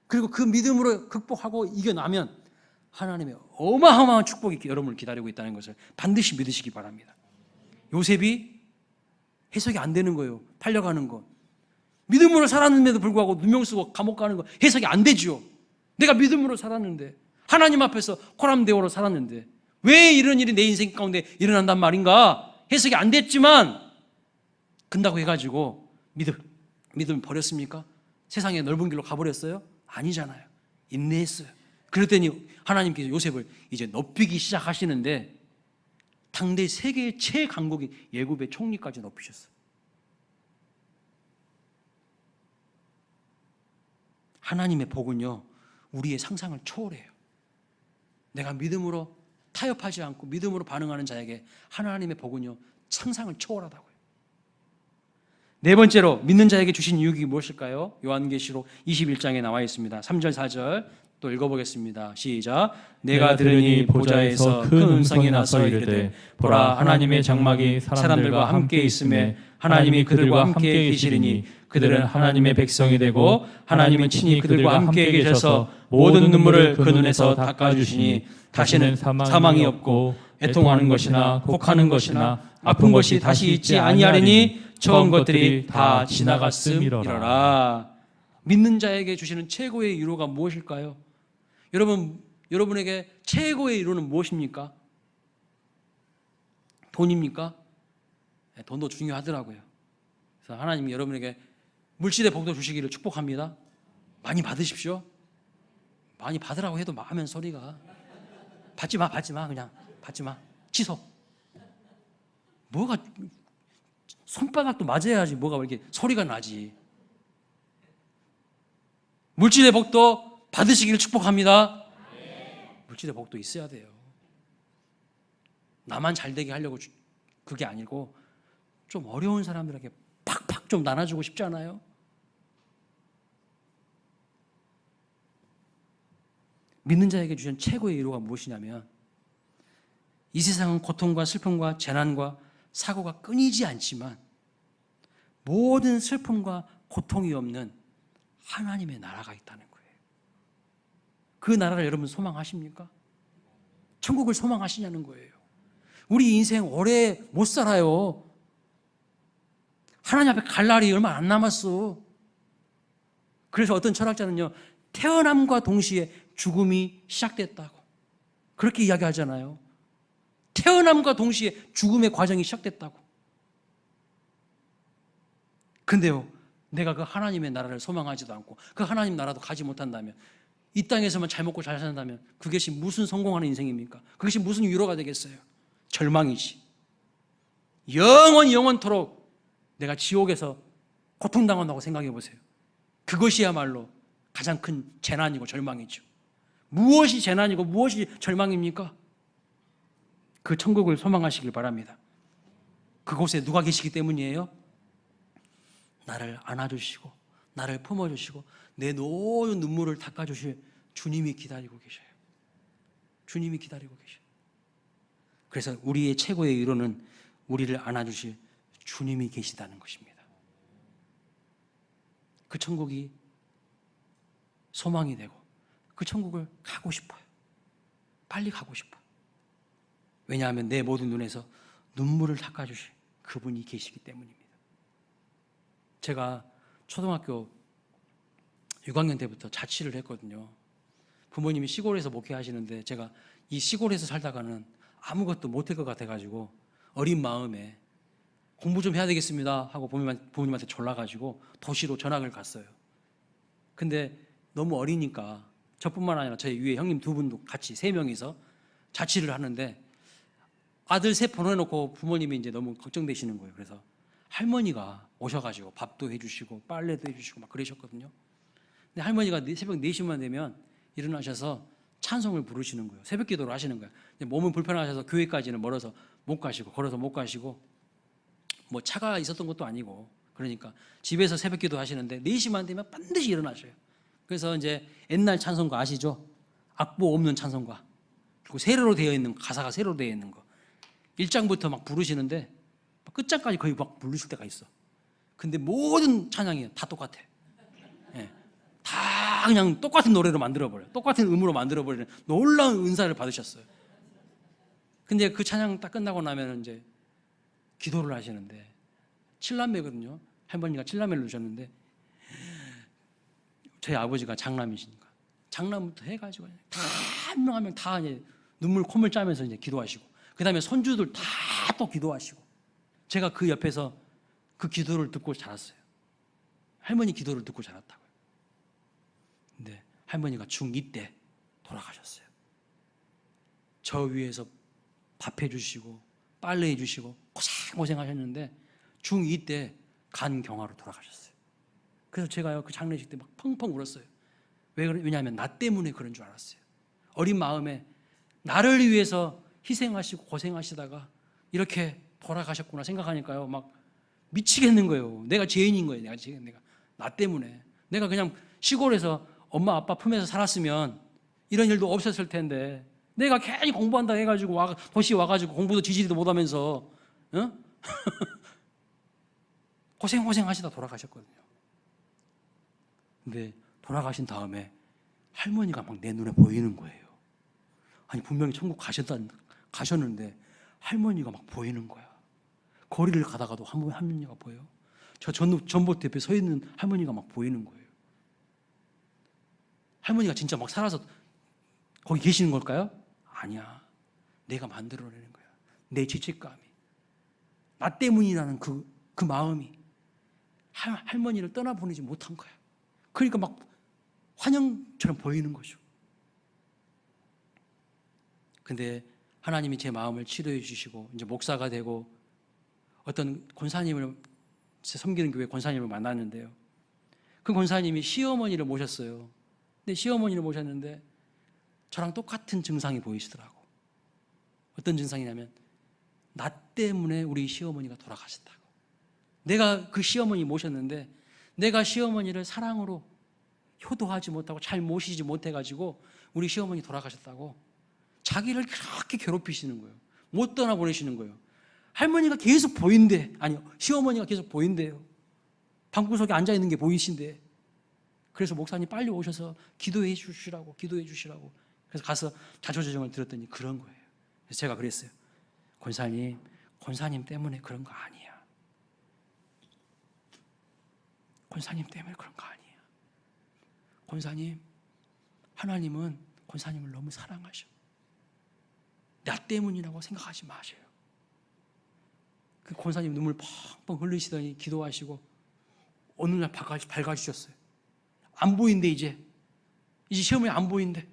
그리고 그 믿음으로 극복하고 이겨나면 하나님의 어마어마한 축복이 여러분을 기다리고 있다는 것을 반드시 믿으시기 바랍니다. 요셉이 해석이 안 되는 거예요. 팔려가는 거. 믿음으로 살았는데도 불구하고 누명 쓰고 감옥 가는 거 해석이 안 되죠. 내가 믿음으로 살았는데, 하나님 앞에서 코람데오로 살았는데 왜 이런 일이 내 인생 가운데 일어난단 말인가? 해석이 안 됐지만 근다고 해가지고 믿음 버렸습니까? 세상의 넓은 길로 가버렸어요? 아니잖아요. 인내했어요. 그랬더니 하나님께서 요셉을 이제 높이기 시작하시는데 당대 세계의 최강국인 예굽의 총리까지 높이셨어요. 하나님의 복은요, 우리의 상상을 초월해요. 내가 믿음으로 타협하지 않고 믿음으로 반응하는 자에게 하나님의 복은요, 상상을 초월하다고요. 네 번째로 믿는 자에게 주신 유익이 무엇일까요? 요한계시록 21장에 나와 있습니다. 3절 4절 또 읽어보겠습니다. 시작. 내가 들으니 보좌에서 큰 음성이 나서 이르되 보라, 하나님의 장막이 사람들과 함께 있음에 하나님이 그들과 함께 계시리니 그들은 하나님의 백성이 되고 하나님은 친히 그들과 함께 계셔서 모든 눈물을 그 눈에서 닦아주시니 다시는 사망이 없고 애통하는 것이나 곡하는 것이나 아픈 것이 다시 있지 아니하리니 처음 것들이 다 지나갔음이로라. 믿는 자에게 주시는 최고의 위로가 무엇일까요? 여러분에게 최고의 위로는 무엇입니까? 돈입니까? 네, 돈도 중요하더라고요. 그래서 하나님이 여러분에게 물질의 복도 주시기를 축복합니다. 많이 받으십시오. 많이 받으라고 해도 하면 소리가 받지 마 그냥 받지 마. 취소. 뭐가 손바닥도 맞아야지 뭐가 이렇게 소리가 나지. 물질의 복도 받으시기를 축복합니다. 물질의 복도 있어야 돼요. 나만 잘되게 하려고 그게 아니고 좀 어려운 사람들에게 팍팍 좀 나눠주고 싶지 않아요? 믿는 자에게 주신 최고의 위로가 무엇이냐면 이 세상은 고통과 슬픔과 재난과 사고가 끊이지 않지만 모든 슬픔과 고통이 없는 하나님의 나라가 있다는 거예요. 그 나라를 여러분 소망하십니까? 천국을 소망하시냐는 거예요. 우리 인생 오래 못 살아요. 하나님 앞에 갈 날이 얼마 안 남았어. 그래서 어떤 철학자는요, 태어남과 동시에 죽음이 시작됐다고 그렇게 이야기하잖아요. 태어남과 동시에 죽음의 과정이 시작됐다고. 근데요, 내가 그 하나님의 나라를 소망하지도 않고 그 하나님 나라도 가지 못한다면, 이 땅에서만 잘 먹고 잘 산다면 그것이 무슨 성공하는 인생입니까? 그것이 무슨 위로가 되겠어요? 절망이지. 영원토록 내가 지옥에서 고통당한다고 생각해 보세요. 그것이야말로 가장 큰 재난이고 절망이죠. 무엇이 재난이고 무엇이 절망입니까? 그 천국을 소망하시길 바랍니다. 그곳에 누가 계시기 때문이에요? 나를 안아주시고 나를 품어주시고 내 모든 눈물을 닦아주실 주님이 기다리고 계셔요. 주님이 기다리고 계셔요. 그래서 우리의 최고의 위로는 우리를 안아주실 주님이 계시다는 것입니다. 그 천국이 소망이 되고 그 천국을 가고 싶어요. 빨리 가고 싶어요. 왜냐하면 내 모든 눈에서 눈물을 닦아주실 그분이 계시기 때문입니다. 제가 초등학교 6학년 때부터 자취를 했거든요. 부모님이 시골에서 목회하시는데 제가 이 시골에서 살다가는 아무것도 못할 것 같아가지고 어린 마음에 공부 좀 해야 되겠습니다 하고 부모님한테 졸라가지고 도시로 전학을 갔어요. 근데 너무 어리니까 저뿐만 아니라 저희 위에 형님 두 분도 같이 세 명이서 자취를 하는데 아들 셋 보내놓고 부모님이 이제 너무 걱정되시는 거예요. 그래서 할머니가 오셔가지고 밥도 해주시고 빨래도 해주시고 막 그러셨거든요. 근데 할머니가 새벽 4시만 되면 일어나셔서 찬송을 부르시는 거예요. 새벽 기도를 하시는 거예요. 몸은 불편하셔서 교회까지는 멀어서 못 가시고 걸어서 못 가시고 뭐 차가 있었던 것도 아니고 그러니까 집에서 새벽 기도 하시는데 4시만 되면 반드시 일어나셔요. 그래서 이제 옛날 찬송가 아시죠? 악보 없는 찬송가. 그리고 세로로 되어 있는 거, 가사가 세로로 되어 있는 거. 1장부터 막 부르시는데 끝장까지 거의 막 부르실 때가 있어. 근데 모든 찬양이 다 똑같아. 예. 다 그냥 똑같은 노래로 만들어버려요. 똑같은 음으로 만들어버리는 놀라운 은사를 받으셨어요. 근데 그 찬양 딱 끝나고 나면 이제 기도를 하시는데 7남매거든요. 할머니가 7남매를 두셨는데 저희 아버지가 장남이시니까 장남부터 해가지고 다 한 명 한 명 다 이제 눈물 콧물 짜면서 이제 기도하시고 그 다음에 손주들 다 또 기도하시고 제가 그 옆에서 그 기도를 듣고 자랐어요. 할머니 기도를 듣고 자랐다고요. 근데 할머니가 중2 때 돌아가셨어요. 저 위에서 밥 해주시고 빨래 해주시고 고생하셨는데 중2 때 간경화로 돌아가셨어요. 그래서 제가요 그 장례식 때 막 펑펑 울었어요. 왜냐하면 나 때문에 그런 줄 알았어요. 어린 마음에 나를 위해서 희생하시고 고생하시다가 이렇게 돌아가셨구나 생각하니까요 막 미치겠는 거예요. 내가 죄인인 거예요. 내가 나 때문에 내가 그냥 시골에서 엄마 아빠 품에서 살았으면 이런 일도 없었을 텐데 내가 괜히 공부한다 해가지고 도시 와가지고 공부도 지지리도 못하면서 고생하시다 돌아가셨거든요. 근데 돌아가신 다음에 할머니가 막 내 눈에 보이는 거예요. 아니 분명히 천국 가셨는데 할머니가 막 보이는 거야. 거리를 가다가도 할머니가 보여요. 저 전봇대 옆에 서 있는 할머니가 막 보이는 거예요. 할머니가 진짜 막 살아서 거기 계시는 걸까요? 아니야. 내가 만들어내는 거야. 내 죄책감이. 나 때문이라는 그 마음이 할머니를 떠나보내지 못한 거야. 그러니까 막 환영처럼 보이는 거죠. 근데 하나님이 제 마음을 치료해 주시고 이제 목사가 되고 어떤 권사님을 섬기는 교회 권사님을 만났는데요. 그 권사님이 시어머니를 모셨어요. 근데 시어머니를 모셨는데 저랑 똑같은 증상이 보이시더라고. 어떤 증상이냐면 나 때문에 우리 시어머니가 돌아가셨다고. 내가 그 시어머니 모셨는데 내가 시어머니를 사랑으로 효도하지 못하고 잘 모시지 못해가지고 우리 시어머니 돌아가셨다고 자기를 그렇게 괴롭히시는 거예요. 못 떠나보내시는 거예요. 할머니가 계속 보인대. 아니 시어머니가 계속 보인대요. 방구석에 앉아있는 게 보이신데 그래서 목사님 빨리 오셔서 기도해 주시라고 그래서 가서 자초지종을 들었더니 그런 거예요. 그래서 제가 그랬어요. 권사님 때문에 그런 거 아니야. 권사님 때문에 그런 거 아니야. 권사님, 하나님은 권사님을 너무 사랑하셔. 나 때문이라고 생각하지 마세요. 그 권사님 눈물 펑펑 흘리시더니 기도하시고 어느 날 밝아지셨어요. 안 보인대 이제 시어머니 안 보인대.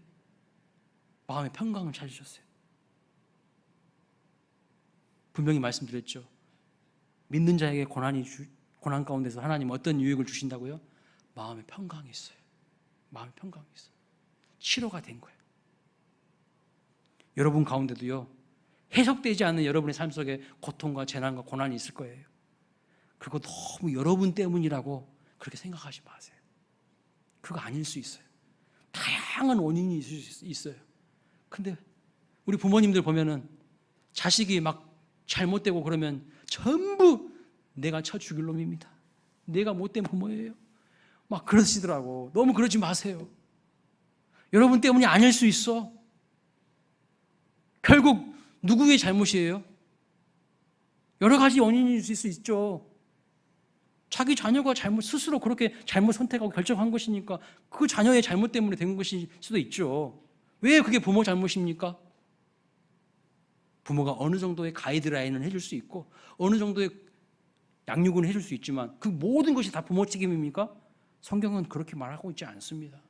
마음의 평강을 찾으셨어요. 분명히 말씀드렸죠. 믿는 자에게 고난 가운데서 하나님 어떤 유익을 주신다고요? 마음의 평강이 있어요. 마음의 평강이 있어요. 치료가 된 거예요. 여러분 가운데도요, 해석되지 않는 여러분의 삶 속에 고통과 재난과 고난이 있을 거예요. 그리고 너무 여러분 때문이라고 그렇게 생각하지 마세요. 그거 아닐 수 있어요. 다양한 원인이 있을 수 있어요. 근데 우리 부모님들 보면은 자식이 막 잘못되고 그러면 전부 내가 쳐 죽일 놈입니다. 내가 못된 부모예요. 막 그러시더라고. 너무 그러지 마세요. 여러분 때문이 아닐 수 있어. 결국 누구의 잘못이에요? 여러 가지 원인이 있을 수 있죠. 자기 자녀가 스스로 그렇게 잘못 선택하고 결정한 것이니까 그 자녀의 잘못 때문에 된 것일 수도 있죠. 왜 그게 부모 잘못입니까? 부모가 어느 정도의 가이드라인은 해줄 수 있고 어느 정도의 양육은 해줄 수 있지만 그 모든 것이 다 부모 책임입니까? 성경은 그렇게 말하고 있지 않습니다.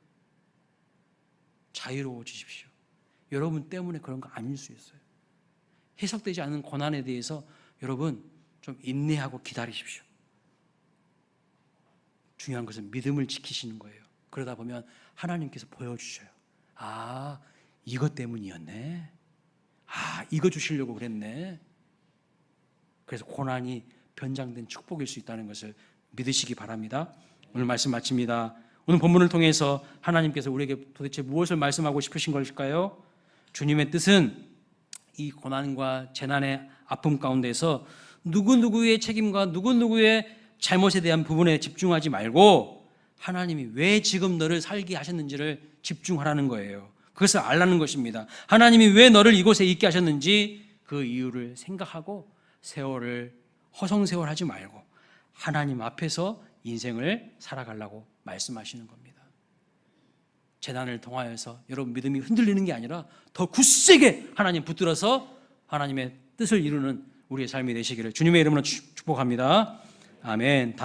자유로워지십시오. 여러분 때문에 그런 거 아닐 수 있어요. 해석되지 않는 고난에 대해서 여러분 좀 인내하고 기다리십시오. 중요한 것은 믿음을 지키시는 거예요. 그러다 보면 하나님께서 보여주셔요. 아, 이것 때문이었네. 아, 이거 주시려고 그랬네. 그래서 고난이 변장된 축복일 수 있다는 것을 믿으시기 바랍니다. 오늘 말씀 마칩니다. 오늘 본문을 통해서 하나님께서 우리에게 도대체 무엇을 말씀하고 싶으신 것일까요? 주님의 뜻은 이 고난과 재난의 아픔 가운데서 누구누구의 책임과 누구누구의 잘못에 대한 부분에 집중하지 말고 하나님이 왜 지금 너를 살게 하셨는지를 집중하라는 거예요. 그것을 알라는 것입니다. 하나님이 왜 너를 이곳에 있게 하셨는지 그 이유를 생각하고 세월을 허송세월하지 말고 하나님 앞에서 인생을 살아가려고 말씀하시는 겁니다. 재난을 통하여서 여러분 믿음이 흔들리는 게 아니라 더 굳세게 하나님 붙들어서 하나님의 뜻을 이루는 우리의 삶이 되시기를 주님의 이름으로 축복합니다. 아멘.